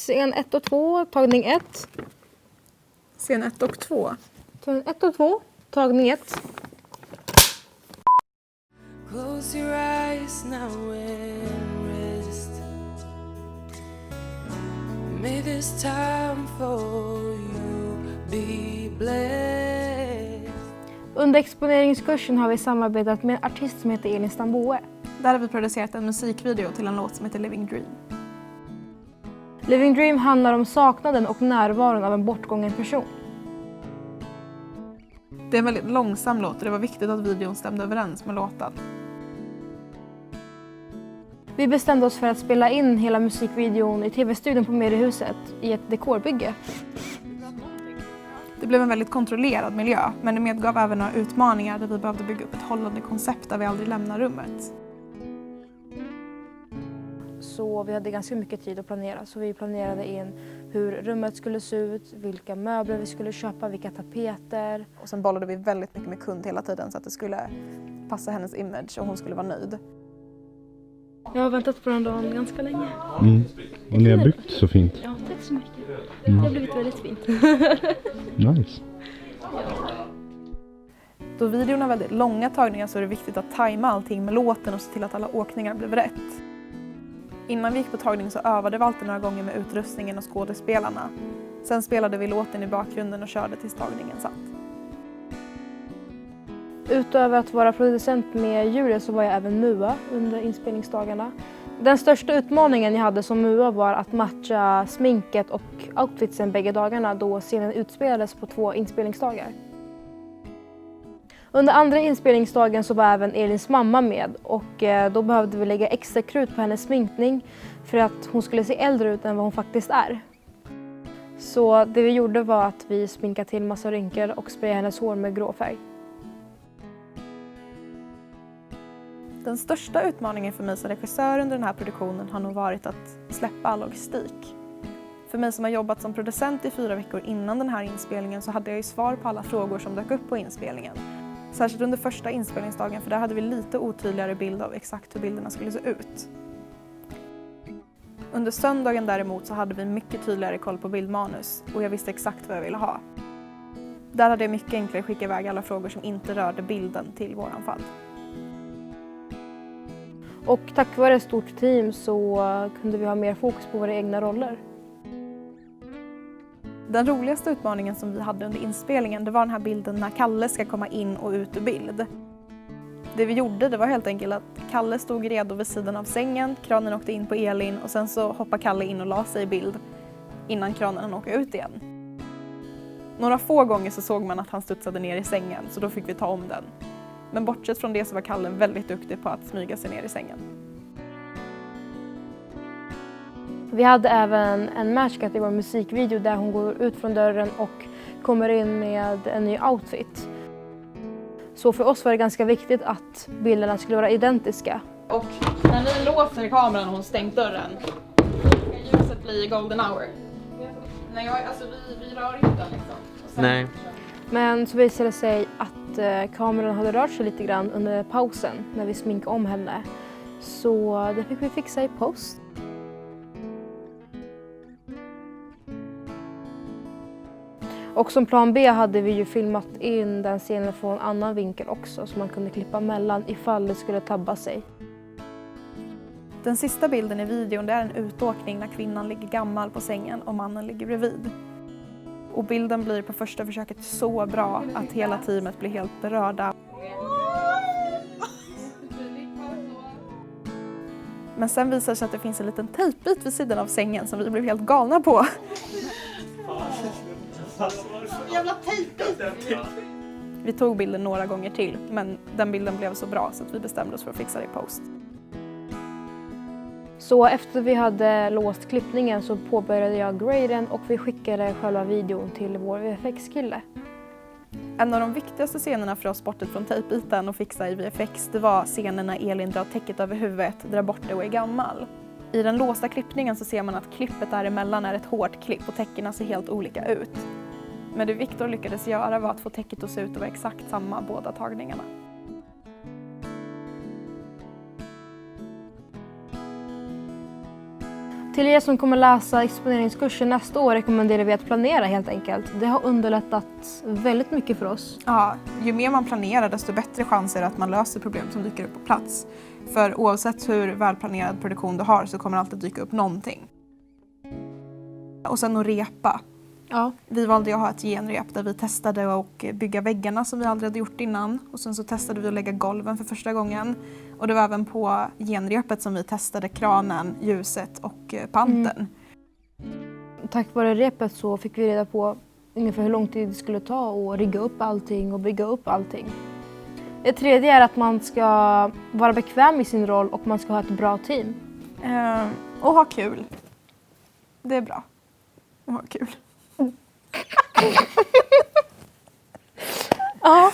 scen 1 och 2, tagning 1. Scen 1 och 2. Scen 1 och 2, tagning 1. Close your eyes now and rest. May this time for you be blessed. Under exponeringskursen har vi samarbetat med en artist som heter Elin Stamboe. Där har vi producerat en musikvideo till en låt som heter Living Dream. Living Dream handlar om saknaden och närvaron av en bortgången person. Det är en väldigt långsam låt och det var viktigt att videon stämde överens med låten. Vi bestämde oss för att spela in hela musikvideon i tv-studion på Mediehuset i ett dekorbygge. Det blev en väldigt kontrollerad miljö, men det medgav även några utmaningar där vi behövde bygga upp ett hållande koncept där vi aldrig lämnar rummet. Så vi hade ganska mycket tid att planera, så vi planerade in hur rummet skulle se ut, vilka möbler vi skulle köpa, vilka tapeter. Och sen bollade vi väldigt mycket med kund hela tiden så att det skulle passa hennes image och hon skulle vara nöjd. Jag har väntat på den dagen ganska länge. Och ni har byggt så fint. Ja, tack så mycket. Det har blivit väldigt fint. Nice. Då videon har väldigt långa tagningar så är det viktigt att tajma allting med låten och se till att alla åkningar blev rätt. Innan vi gick på tagning så övade vi alltid några gånger med utrustningen och skådespelarna. Sen spelade vi låten i bakgrunden och körde tills tagningen satt. Utöver att vara producent med Julia så var jag även MUA under inspelningsdagarna. Den största utmaningen jag hade som MUA var att matcha sminket och outfitsen bägge dagarna då scenen utspelades på 2 inspelningsdagar. Under andra inspelningsdagen så var även Elins mamma med och då behövde vi lägga extra krut på hennes sminkning för att hon skulle se äldre ut än vad hon faktiskt är. Så det vi gjorde var att vi sminkade till massa rynkor och sprayade hennes hår med grå färg. Den största utmaningen för mig som regissör under den här produktionen har nog varit att släppa all logistik. För mig som har jobbat som producent i 4 veckor innan den här inspelningen så hade jag ju svar på alla frågor som dök upp på inspelningen. Särskilt under första inspelningsdagen för där hade vi lite otydligare bild av exakt hur bilderna skulle se ut. Under söndagen däremot så hade vi mycket tydligare koll på bildmanus och jag visste exakt vad jag ville ha. Där hade jag mycket enklare skicka iväg alla frågor som inte rörde bilden till våran fall. Och tack vare ett stort team så kunde vi ha mer fokus på våra egna roller. Den roligaste utmaningen som vi hade under inspelningen det var den här bilden när Kalle ska komma in och ut ur bild. Det vi gjorde det var helt enkelt att Kalle stod redo vid sidan av sängen, kranen åkte in på Elin och sen så hoppade Kalle in och la sig i bild innan kranen åkte ut igen. Några få gånger så såg man att han studsade ner i sängen så då fick vi ta om den. Men bortsett från det så var Kalle väldigt duktig på att smyga sig ner i sängen. Vi hade även en matchcut i vår musikvideo där hon går ut från dörren och kommer in med en ny outfit. Så för oss var det ganska viktigt att bilderna skulle vara identiska. Och när ni låser kameran och hon stängt dörren ska ljuset bli golden hour. Nej, vi rör inte den liksom. Nej. Men så visade det sig att kameran hade rört sig lite grann under pausen när vi sminkade om henne. Så det fick vi fixa i post. Och som plan B hade vi ju filmat in den scenen från en annan vinkel också så man kunde klippa mellan ifall det skulle tabba sig. Den sista bilden i videon det är en utåkning när kvinnan ligger gammal på sängen och mannen ligger bredvid. Och bilden blir på första försöket så bra att hela teamet blir helt berörda. Men sen visar det sig att det finns en liten tejpbit vid sidan av sängen som vi blev helt galna på. Jävla tejpbit! Vi tog bilden några gånger till men den bilden blev så bra så att vi bestämde oss för att fixa det i post. Så efter vi hade låst klippningen så påbörjade jag graden och vi skickade själva videon till vår VFX-kille. En av de viktigaste scenerna för oss bortsett från tejpbiten och fixa i VFX det var scenen när Elin drar täcket över huvudet, drar bort det och är gammal. I den låsta klippningen så ser man att klippet däremellan är ett hårt klipp och täckena ser helt olika ut. Men det Victor lyckades göra var att få täcket att se ut att vara exakt samma båda tagningarna. Till er som kommer läsa exponeringskursen nästa år rekommenderar vi att planera helt enkelt. Det har underlättat väldigt mycket för oss. Ja, ju mer man planerar desto bättre chanser att man löser problem som dyker upp på plats. För oavsett hur välplanerad produktion du har så kommer det alltid dyka upp någonting. Och sen att repa. Ja. Vi valde att ha ett genrep där vi testade att bygga väggarna som vi aldrig hade gjort innan. Och sen så testade vi att lägga golven för första gången. Och det var även på genrepet som vi testade kranen, ljuset och panten. Tack vare repet så fick vi reda på ungefär hur lång tid det skulle ta att rigga upp allting och bygga upp allting. Det tredje är att man ska vara bekväm i sin roll och man ska ha ett bra team. Och ha kul. Det är bra. Och ha kul. Ja.